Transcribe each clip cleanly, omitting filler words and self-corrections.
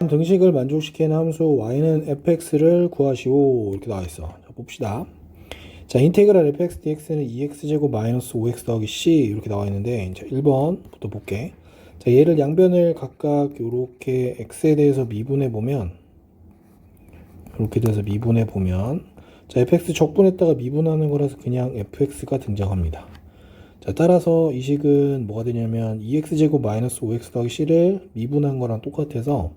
등식을 만족시키는 함수 y는 fx를 구하시오 이렇게 나와있어. 자, 봅시다. 자, 인테그랄 fx dx는 2x제곱 마이너스 5x 더하기 c 이렇게 나와있는데, 자, 1번부터 볼게. 자, 얘를 양변을 각각 요렇게 x에 대해서 미분해보면, 이렇게 돼서 미분해보면, 자, fx 적분했다가 미분하는 거라서 그냥 fx가 등장합니다. 자, 따라서 이 식은 뭐가 되냐면 2x제곱 마이너스 5x 더하기 c를 미분한 거랑 똑같아서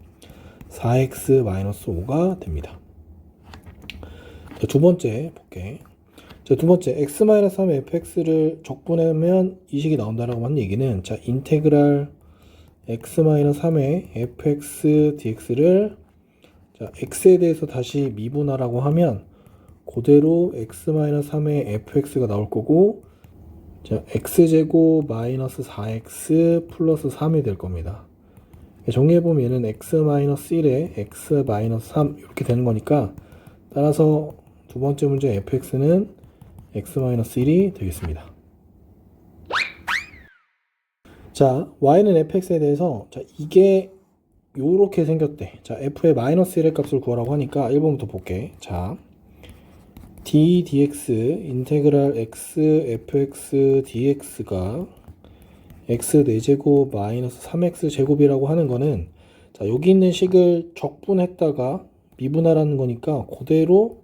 4x 마이너스 5가 됩니다. 자, 두 번째 볼게. 자, 두 번째 x 마이너스 3 fx를 적분하면 이 식이 나온다라고 하는 얘기는, 자, 인테그랄 x 마이너스 3의 fx dx를, 자, x에 대해서 다시 미분하라고 하면 그대로 x 마이너스 3의 fx가 나올 거고, 자, x제곱 마이너스 4x 플러스 3이 될 겁니다. 정리해보면 얘는 x 마이너스 1에 x 마이너스 3 이렇게 되는 거니까, 따라서 두 번째 문제 fx는 x 마이너스 1이 되겠습니다. 자, y는 fx에 대해서, 자, 이게 요렇게 생겼대. 자, f의 마이너스 1의 값을 구하라고 하니까 1번부터 볼게. 자, d dx 인테그랄 x fx dx가 x 4제곱 마이너스 3x 제곱이라고 하는 거는, 자, 여기 있는 식을 적분했다가 미분하라는 거니까 그대로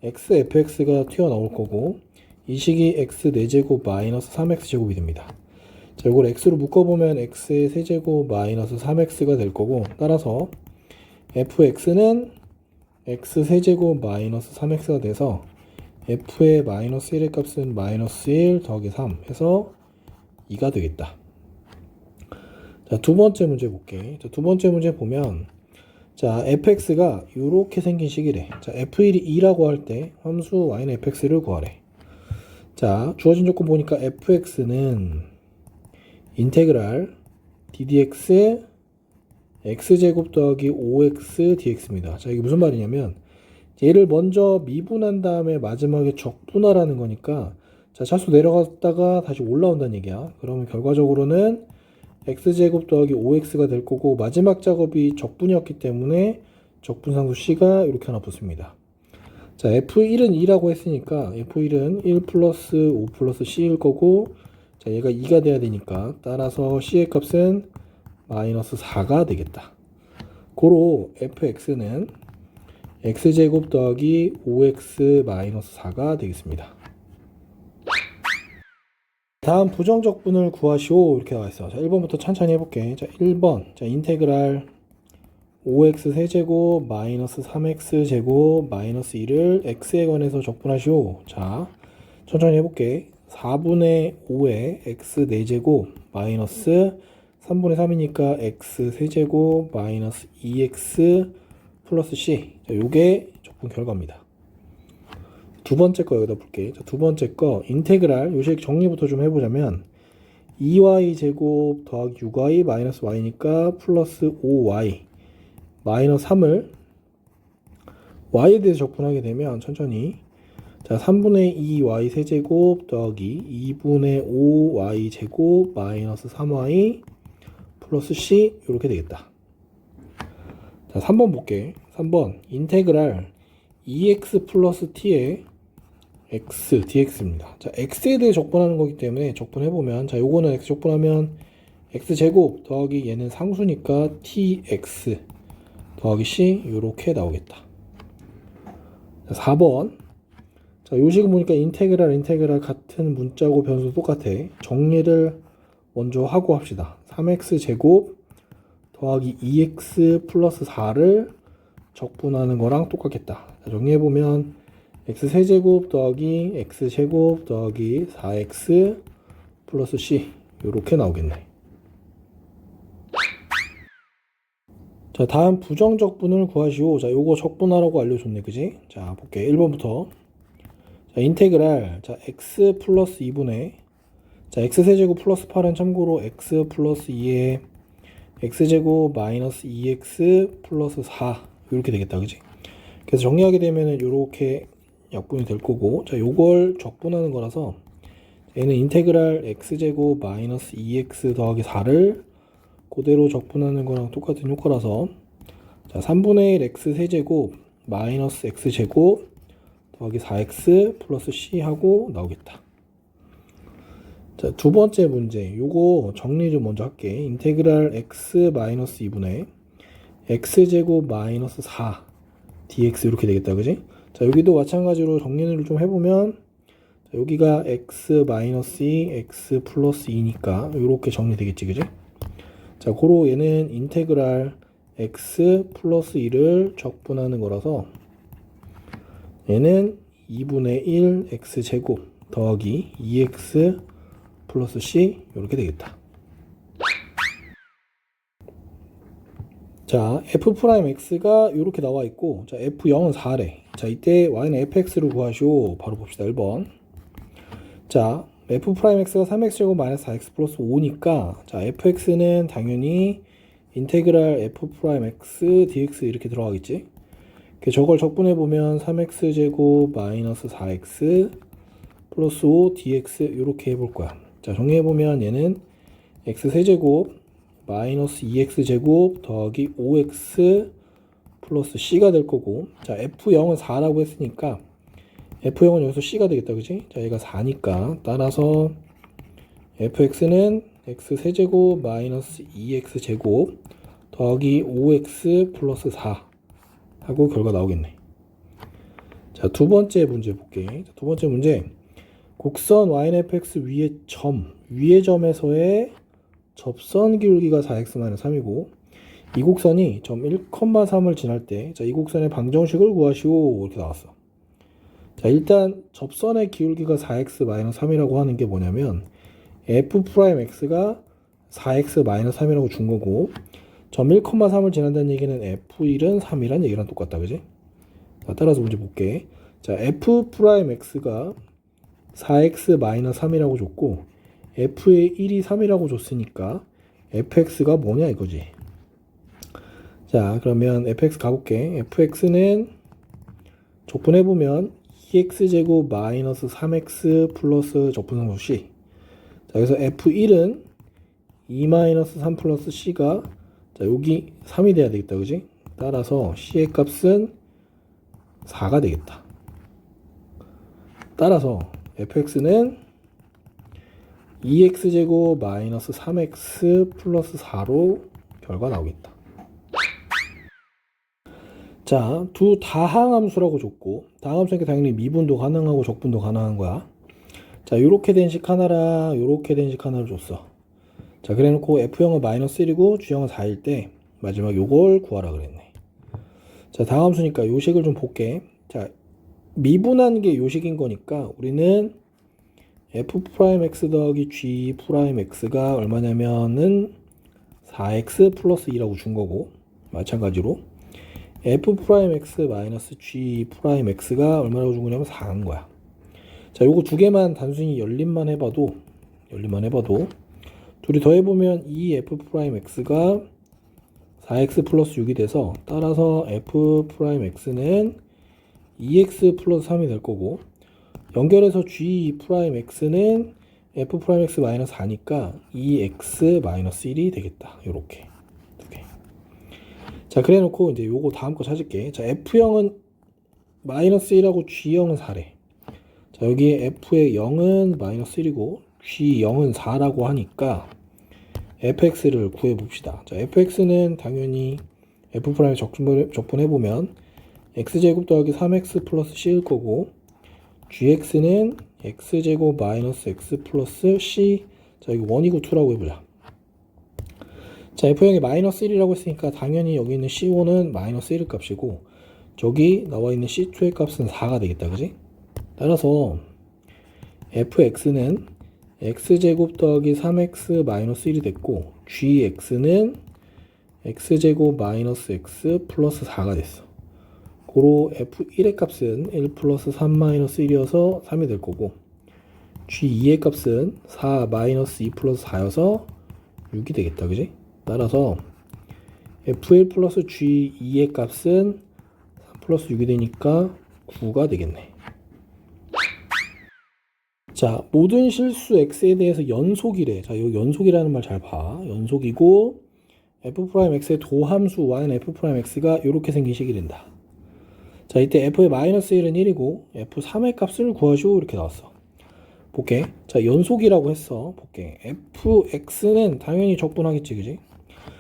x fx가 튀어나올 거고, 이 식이 x 4제곱 마이너스 3x 제곱이 됩니다. 자, 이걸 x로 묶어보면 x의 세제곱 마이너스 3x가 될 거고, 따라서 fx는 x 세제곱 마이너스 3x가 돼서 f의 마이너스 1의 값은 마이너스 1 더하기 3 해서 2가 되겠다. 자, 두 번째 문제 볼게. 자, 두 번째 문제 보면, 자, fx가 이렇게 생긴 식이래. 자, f1이 2라고 할 때 함수 y는 fx를 구하래. 자, 주어진 조건 보니까 fx는 인테그랄 ddx x제곱 더하기 5x dx입니다. 자, 이게 무슨 말이냐면, 얘를 먼저 미분한 다음에 마지막에 적분하라는 거니까, 자, 차수 내려갔다가 다시 올라온다는 얘기야. 그러면 결과적으로는 x제곱 더하기 5x가 될 거고, 마지막 작업이 적분이었기 때문에 적분상수 c가 이렇게 하나 붙습니다. 자, f1은 2라고 했으니까 f1은 1 플러스 5 플러스 c일 거고, 자, 얘가 2가 돼야 되니까 따라서 c의 값은 마이너스 4가 되겠다. 고로 fx는 x제곱 더하기 5x 마이너스 4가 되겠습니다. 다음 부정적분을 구하시오 이렇게 나와있어. 자, 1번부터 천천히 해볼게. 자, 1번. 자, 인테그랄 5x 세제곱 마이너스 3x 제곱 마이너스 2를 x에 관해서 적분하시오. 자, 천천히 해볼게. 4분의 5에 x 4제곱 마이너스 3분의 3이니까 x 세제곱 마이너스 2x 플러스 c. 자, 요게 적분 결과입니다. 두 번째 거 여기다 볼게. 자, 두 번째 거 인테그랄 요식 정리부터 좀 해보자면, 2y 제곱 더하기 6y 마이너스 y니까 플러스 5y 마이너스 3을 y에 대해서 적분하게 되면 천천히, 자, 3분의 2y 세제곱 더하기 2분의 5y 제곱 마이너스 3y 플러스 c 이렇게 되겠다. 자, 3번 볼게. 3번 인테그랄 2x 플러스 t의 x dx입니다. 자, x에 대해 적분하는 거기 때문에 적분해보면, 자, 요거는 x 적분하면 x제곱 더하기 얘는 상수니까 tx 더하기 c 요렇게 나오겠다. 자, 4번. 자, 요식은 보니까 인테그랄 같은 문자고 변수 똑같아. 정리를 먼저 하고 합시다. 3x 제곱 더하기 2x 플러스 4를 적분하는 거랑 똑같겠다. 자, 정리해보면 x 세제곱 더하기 x 제곱 더하기 4x 플러스 c 요렇게 나오겠네. 자, 다음 부정적분을 구하시오. 자, 요거 적분하라고 알려줬네, 그지? 자, 볼게. 1번부터. 자, 인테그랄, 자, x 플러스 2분의, 자, x 세제곱 플러스 8은 참고로 x 플러스 2에 x제곱 마이너스 2x 플러스 4 이렇게 되겠다, 그지? 그래서 정리하게 되면은 요렇게 약분이 될 거고, 자, 요걸 적분하는 거라서 얘는 인테그랄 x제곱 마이너스 2x 더하기 4를 그대로 적분하는 거랑 똑같은 효과라서 자 3분의 1 x 세제곱 마이너스 x 제곱 더하기 4x 플러스 c 하고 나오겠다. 자, 두 번째 문제. 요거 정리 좀 먼저 할게. 인테그랄 x 마이너스 2분의 x 제곱 마이너스 4 dx 이렇게 되겠다. 그지? 자, 여기도 마찬가지로 정리를 좀 해보면 자, 여기가 x 마이너스 2 x 플러스 2니까 이렇게 정리되겠지. 그지? 자, 고로 얘는 인테그랄 x 플러스 2를 적분하는 거라서 얘는 2분의 1 x 제곱 더하기 2x 플러스 c 이렇게 되겠다. 자, f'x가 이렇게 나와 있고, 자, f0은 4래. 자, 이때 y는 fx를 구하시오. 바로 봅시다. 1번. 자, f'x가 3x제곱 마이너스 4x 플러스 5니까, 자, fx는 당연히 인테그랄 f'x dx 이렇게 들어가겠지. 저걸 적분해보면 3x제곱 마이너스 4x 플러스 5 dx 이렇게 해볼 거야. 자, 정리해보면 얘는 x세제곱 마이너스 2x제곱 더하기 5x 플러스 c가 될 거고, 자, f0은 4라고 했으니까 f0은 여기서 c가 되겠다. 그지? 자, 얘가 4니까 따라서 fx는 x세제곱 마이너스 2x제곱 더하기 5x 플러스 4 하고 결과 나오겠네. 자, 두 번째 문제 볼게. 자, 두 번째 문제. 곡선 yfx 위의 점에서의 접선 기울기가 4x-3이고 이 곡선이 점 1,3을 지날 때 자, 이 곡선의 방정식을 구하시오 이렇게 나왔어. 자, 일단 접선의 기울기가 4x-3이라고 하는 게 뭐냐면 f'x가 4x-3이라고 준 거고 점 1,3을 지난다는 얘기는 f1은 3이란 얘기랑 똑같다. 그지? 자, 따라서 문제 볼게. 자, f'x가 4x-3이라고 줬고 f의 1이 3이라고 줬으니까 fx가 뭐냐 이거지. 자, 그러면 fx 가볼게. fx는 적분해보면 2x제곱 마이너스 3x 플러스 적분상수 c. 자, 그래서 f1은 2 마이너스 3 플러스 c가 자, 여기 3이 돼야 되겠다. 그지? 따라서 c의 값은 4가 되겠다. 따라서 fx는 2x제곱 마이너스 3x 플러스 4로 결과 나오겠다. 자, 두 다항함수라고 줬고 다항함수니까 당연히 미분도 가능하고 적분도 가능한 거야. 자, 요렇게 된 식 하나랑 요렇게 된 식 하나를 줬어. 자, 그래 놓고 f0은 마이너스 1이고 g형은 4일 때 마지막 요걸 구하라 그랬네. 자, 다항함수니까 요 식을 좀 볼게. 자, 미분한 게 요 식인 거니까 우리는 f'x 더하기 g'x가 얼마냐면은 4x 플러스 2라고 준 거고 마찬가지로 f'x 마이너스 g'x가 얼마라고 준 거냐면 4인 거야. 자, 요거 두 개만 단순히 열림만 해봐도 둘이 더해보면 이 f'x가 4x 플러스 6이 돼서 따라서 f'x는 2x 플러스 3이 될 거고 연결해서 g'x는 f'x 마이너스 4니까 2x 마이너스 1이 되겠다. 요렇게 두 개. 자, 그래 놓고 이제 요거 다음 거 찾을게. 자, f형은 마이너스 1하고 g형은 4래. 자, 여기 f의 0은 마이너스 1이고 g0은 4라고 하니까 fx를 구해 봅시다. 자, fx는 당연히 f'에 적분해보면 x제곱 더하기 3x 플러스 c일 거고 gx는 x제곱 마이너스 x 플러스 c. 자, 이거 1이고 2라고 해보자. 자, f형이 마이너스 1이라고 했으니까 당연히 여기 있는 c1은 마이너스 1의 값이고 저기 나와 있는 c2의 값은 4가 되겠다. 그지? 따라서 fx는 x제곱 더하기 3x 마이너스 1이 됐고 gx는 x제곱 마이너스 x 플러스 4가 됐어. 고로 f1의 값은 1 플러스 3 마이너스 1이어서 3이 될 거고 g2의 값은 4 마이너스 2 플러스 4여서 6이 되겠다. 그지? 따라서 f1 플러스 g2의 값은 3 플러스 6이 되니까 9가 되겠네. 자, 모든 실수 x에 대해서 연속이래. 자, 이 연속이라는 말 잘 봐. 연속이고 f'x의 도함수 y는 f'x가 이렇게 생긴 식이 된다. 자, 이때 f의 마이너스 1은 1이고 f3의 값을 구하시오 이렇게 나왔어. 볼게. 자, 연속이라고 했어. 볼게. fx는 당연히 적분하겠지, 그지?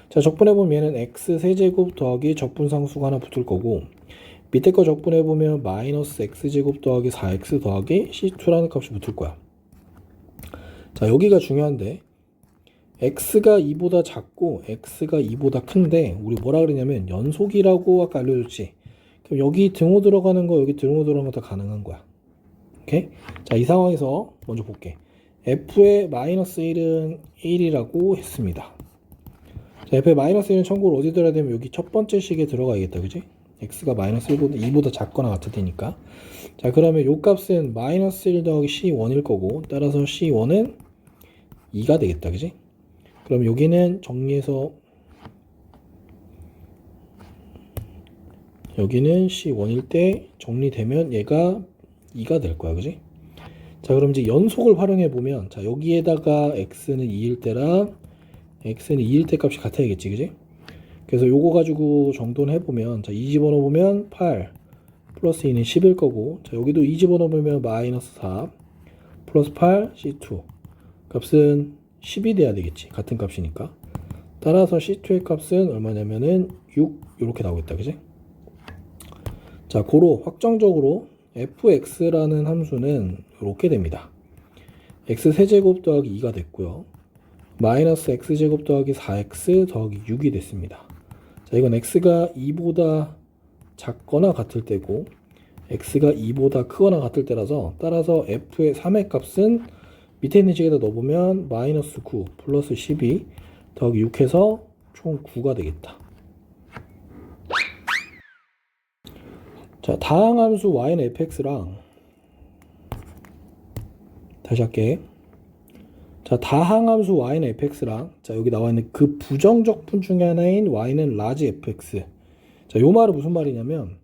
자, 적분해보면 얘는 x 세제곱 더하기 적분상수가 하나 붙을 거고, 밑에 거 적분해보면 마이너스 x제곱 더하기 4x 더하기 c2라는 값이 붙을 거야. 자, 여기가 중요한데, x가 2보다 작고 x가 2보다 큰데, 우리 뭐라 그러냐면 연속이라고 아까 알려줬지. 그럼 여기 등호 들어가는 거, 여기 등호 들어가는 거 다 가능한 거야. 오케이? 자, 이 상황에서 먼저 볼게. f의 마이너스 1은 1이라고 했습니다. 자, f의 마이너스 1은 참고로 어디 들어야 되면 여기 첫 번째 식에 들어가야겠다, 그지? x가 마이너스 1보다 2보다 작거나 같을 테니까. 자, 그러면 요 값은 마이너스 1 더하기 c1일 거고, 따라서 c1은 2가 되겠다, 그지? 그럼 여기는 정리해서 여기는 c1일 때 정리되면 얘가 2가 될 거야, 그지? 자, 그럼 이제 연속을 활용해 보면, 자, 여기에다가 x는 2일 때랑 x는 2일 때 값이 같아야겠지, 그지? 그래서 요거 가지고 정돈을 해보면, 자, 2 집어넣으면 8 플러스 2는 10일 거고, 자, 여기도 2 집어넣으면 마이너스 4 플러스 8 c2 값은 10이 돼야 되겠지, 같은 값이니까. 따라서 c2의 값은 얼마냐면은 6 이렇게 나오겠다, 그지? 자, 고로 확정적으로 fx라는 함수는 이렇게 됩니다. x 세제곱 더하기 2가 됐고요. 마이너스 x제곱 더하기 4x 더하기 6이 됐습니다. 자, 이건 x가 2보다 작거나 같을 때고 x가 2보다 크거나 같을 때라서, 따라서 f의 3의 값은 밑에 있는 식에다 넣어보면 마이너스 9 플러스 12 더하기 6 해서 총 9가 되겠다. 자, 다항함수 y는 fx랑 다시 할게. 자, 다항함수 y는 fx랑, 자, 여기 나와 있는 그 부정적분 중에 하나인 y는 라지 fx. 자, 요 말은 무슨 말이냐면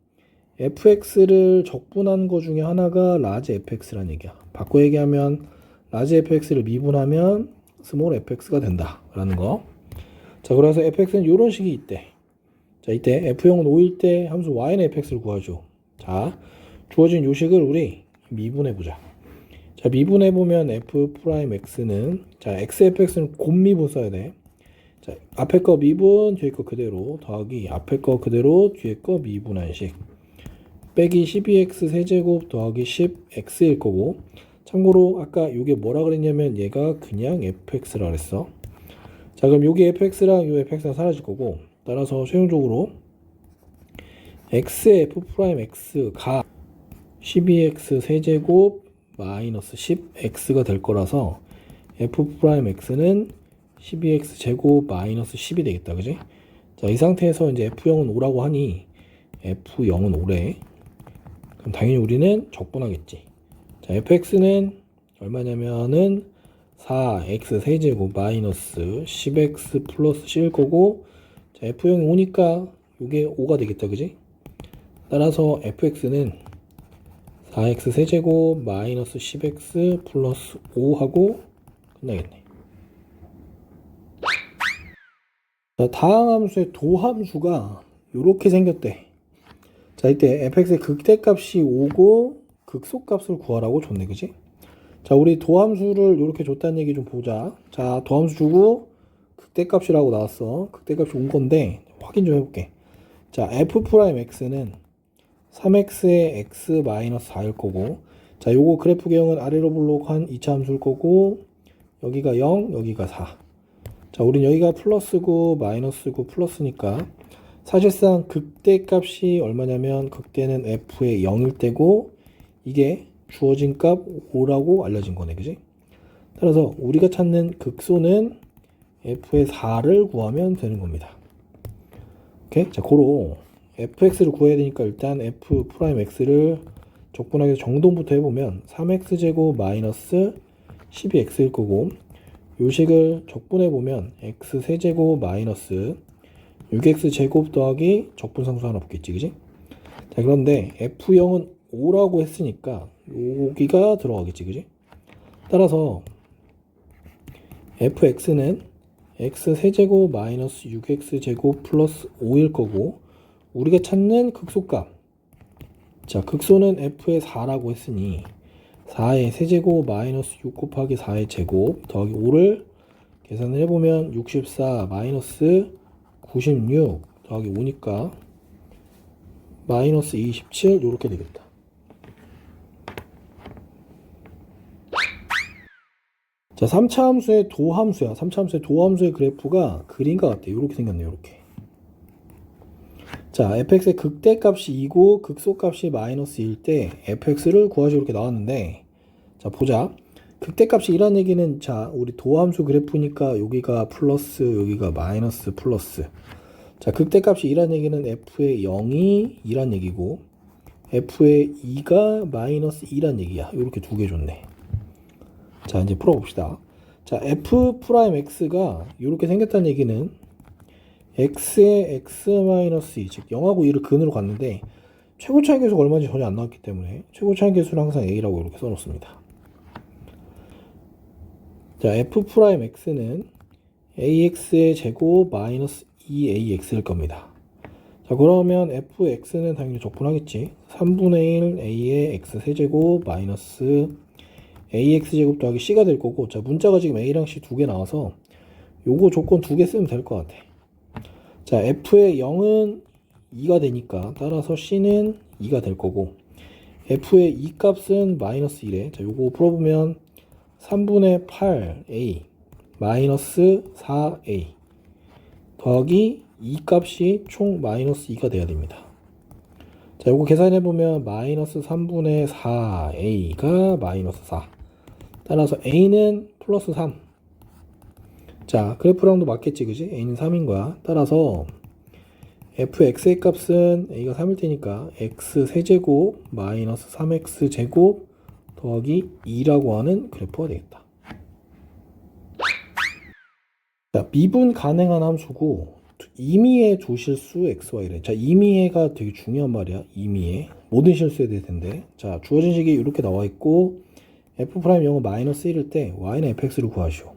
fx를 적분한 거 중에 하나가 라지 fx라는 얘기야. 바꿔 얘기하면 라지 fx를 미분하면 스몰 fx가 된다 라는 거. 자, 그래서 fx는 이런 식이 있대. 자, 이때 f0은 5일 때 함수 y는 fx를 구하죠. 자, 주어진 요식을 우리 미분해보자. 자, 미분해보면 f'x는, 자, xfx는 곱미분 써야 돼. 자, 앞에 거 미분, 뒤에 거 그대로, 더하기 앞에 거 그대로, 뒤에 거 미분한 식. 빼기 12x 세제곱 더하기 10x일 거고, 참고로 아까 요게 뭐라 그랬냐면 얘가 그냥 fx라 그랬어. 자, 그럼 요게 fx랑 요 fx가 사라질 거고, 따라서 최종적으로 x의 f'x가 12x 세제곱 마이너스 10x가 될 거라서 f'x는 12x 제곱 마이너스 10이 되겠다, 그지? 자, 이 상태에서 이제 f0은 5라고 하니 f0은 5래. 그럼 당연히 우리는 적분하겠지. 자, fx는 얼마냐면은 4x 세제곱 마이너스 10x 플러스 c일 거고, 자, f0이 5니까 이게 5가 되겠다, 그지? 따라서 fx는 4x 세제곱 마이너스 10x 플러스 5하고 끝나겠네. 자, 다항함수의 도함수가 이렇게 생겼대. 자, 이때 fx의 극대값이 5고 극소값을 구하라고 줬네, 그지? 자, 우리 도함수를 이렇게 줬다는 얘기 좀 보자. 자, 도함수 주고 극대값이라고 나왔어. 극대값이 온 건데 확인 좀 해볼게. 자, f'x는 3x의 x 마이너스 4일 거고, 자, 요거 그래프 개형은 아래로 블록한 2차 함수일 거고, 여기가 0, 여기가 4. 자, 우린 여기가 플러스고 마이너스고 플러스니까 사실상 극대값이 얼마냐면 극대는 f의 0일 때고, 이게 주어진 값 5라고 알려진 거네, 그지? 따라서 우리가 찾는 극소는 f의 4를 구하면 되는 겁니다. 오케이? 자, 고로 fx를 구해야 되니까 일단 f'x를 적분하기 위해서 정돈부터 해보면 3x제곱 마이너스 12x일 거고, 요식을 적분해보면 x 세제곱 마이너스 6x제곱 더하기 적분상수 하나 붙겠지, 그지? 자, 그런데 f0은 5라고 했으니까 여기가 들어가겠지, 그지? 따라서 fx는 x 세제곱 마이너스 6x 제곱 플러스 5일 거고, 우리가 찾는 극소값, 자 극소는 f의 4라고 했으니 4의 세제곱 마이너스 6 곱하기 4의 제곱 더하기 5를 계산을 해보면 64 마이너스 96 더하기 5니까 마이너스 27 이렇게 되겠다. 자, 3차 함수의 도함수야. 3차 함수의 도함수의 그래프가 그림과 같아. 이렇게 생겼네요. 이렇게. 자, fx의 극대값이 2고 극소값이 마이너스 1일 때 fx를 구하시오 이렇게 나왔는데, 자 보자. 극대값이 2라는 얘기는, 자 우리 도함수 그래프니까 여기가 플러스 여기가 마이너스 플러스. 자 극대값이 2라는 얘기는 f의 0이 2란 얘기고 f의 2가 마이너스 2란 얘기야. 이렇게 두 개 줬네. 자 이제 풀어봅시다. 자 f 프라임 x가 이렇게 생겼다는 얘기는 x의 x-2, 즉 0하고 2를 근으로 갔는데 최고 차이 계수가 얼마인지 전혀 안 나왔기 때문에 최고 차이 계수는 항상 a라고 이렇게 써놓습니다. 자 f 프라임 x는 ax의 제곱 마이너스 2ax일 겁니다. 자 그러면 fx는 당연히 적분하겠지. 3분의 1 a의 x 세제곱 마이너스 ax 제곱 더하기 c가 될 거고, 자 문자가 지금 a랑 c 두 개 나와서 요거 조건 두 개 쓰면 될 것 같아. 자 f의 0은 2가 되니까 따라서 c는 2가 될 거고, f의 2 값은 마이너스 1에, 자 요거 풀어보면 3분의 8a 마이너스 4a 더하기 2 값이 총 마이너스 2가 돼야 됩니다. 자 요거 계산해보면 마이너스 3분의 4a가 마이너스 4, 따라서 a는 플러스 3. 자 그래프랑도 맞겠지 그지? a는 3인 거야. 따라서 fx의 값은 a가 3일 테니까 x 세제곱 마이너스 3x 제곱 더하기 2라고 하는 그래프가 되겠다. 자 미분 가능한 함수고 임의의 두 실수 xy래. 자 임의가 되게 중요한 말이야. 임의의 모든 실수에 대해 텐데, 자 주어진 식이 이렇게 나와 있고 f 프라임 0은 마이너스 1일 때 y는 fx를 구하시오.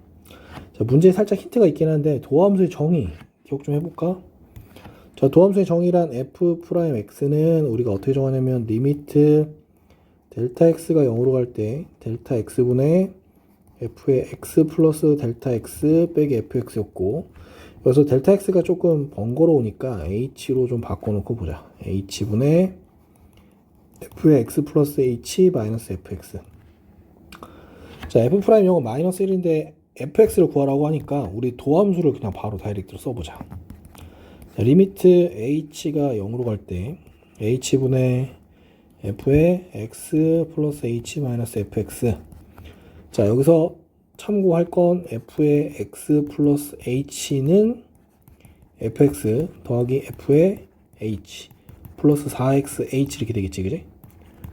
자 문제에 살짝 힌트가 있긴 한데 도함수의 정의 기억 좀 해볼까? 자 도함수의 정의란 f 프라임 x는 우리가 어떻게 정하냐면 리미트 델타 x가 0으로 갈 때 델타 x분의 f의 x 플러스 델타 x 빼기 fx였고, 여기서 델타 x가 조금 번거로우니까 h로 좀 바꿔놓고 보자. h분의 f의 x 플러스 h 마이너스 fx. 자 f 프라임 0은 마이너스 1인데 fx를 구하라고 하니까 우리 도함수를 그냥 바로 다이렉트로 써보자. 자, 리미트 h가 0으로 갈 때 h분의 f의 x 플러스 h 마이너스 fx. 자 여기서 참고할 건 f의 x 플러스 h는 fx 더하기 f의 h 플러스 4xh 이렇게 되겠지 그지?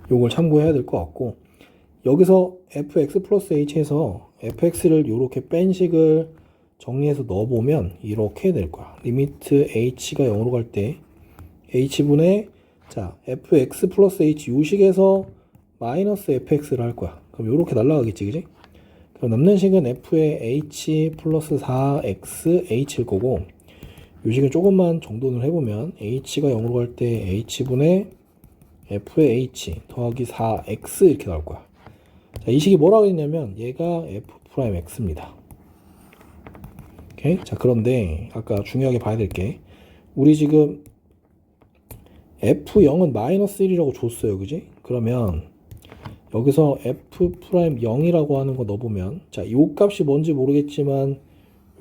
요걸 참고해야 될 것 같고, 여기서 fx 플러스 h에서 fx를 이렇게 뺀 식을 정리해서 넣어보면 이렇게 될 거야. 리미트 h가 0으로 갈 때 h분의, 자 fx 플러스 h 요 식에서 마이너스 fx를 할 거야. 그럼 이렇게 날라가겠지 그지? 그럼 남는 식은 f의 h 플러스 4xh일 거고, 요 식은 조금만 정돈을 해보면 h가 0으로 갈 때 h분의 f의 h 더하기 4x 이렇게 나올 거야. 자, 이 식이 뭐라고 했냐면 얘가 f 프라임 x입니다. 오케이? 자 그런데 아까 중요하게 봐야 될 게, 우리 지금 f0은 마이너스 1이라고 줬어요 그지? 그러면 여기서 f 프라임 0이라고 하는 거 넣어보면, 자 요 값이 뭔지 모르겠지만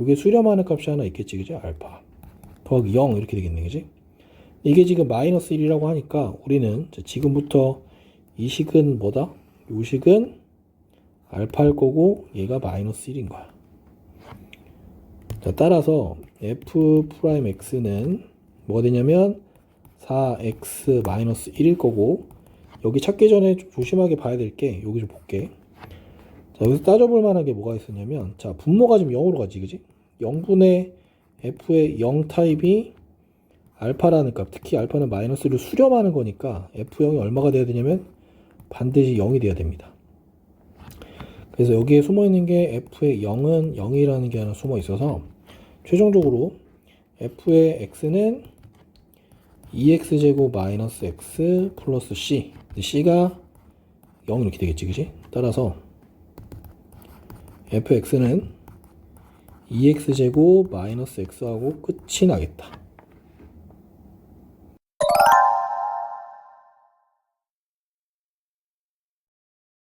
요게 수렴하는 값이 하나 있겠지 그지? 알파 더하기 0 이렇게 되겠네 그지? 이게 지금 마이너스 1이라고 하니까 우리는 지금부터 이 식은 뭐다? 요 식은 알파일 거고 얘가 마이너스 1인 거야. 자 따라서 f 프라임 x는 뭐가 되냐면 4x 마이너스 1일 거고, 여기 찾기 전에 좀 조심하게 봐야 될 게, 여기 좀 볼게. 자 여기서 따져볼 만한 게 뭐가 있었냐면, 자 분모가 지금 0으로 가지 그지? 0분의 f의 0 타입이 알파라는 값, 특히 알파는 마이너스를 수렴하는 거니까 f0이 얼마가 돼야 되냐면 반드시 0이 돼야 됩니다. 그래서 여기에 숨어있는 게 f의 0은 0이라는 게 하나 숨어 있어서 최종적으로 f의 x는 2x제곱 마이너스 x 플러스 c. c가 0 이렇게 되겠지, 그지? 따라서 fx는 2x제곱 마이너스 x하고 끝이 나겠다.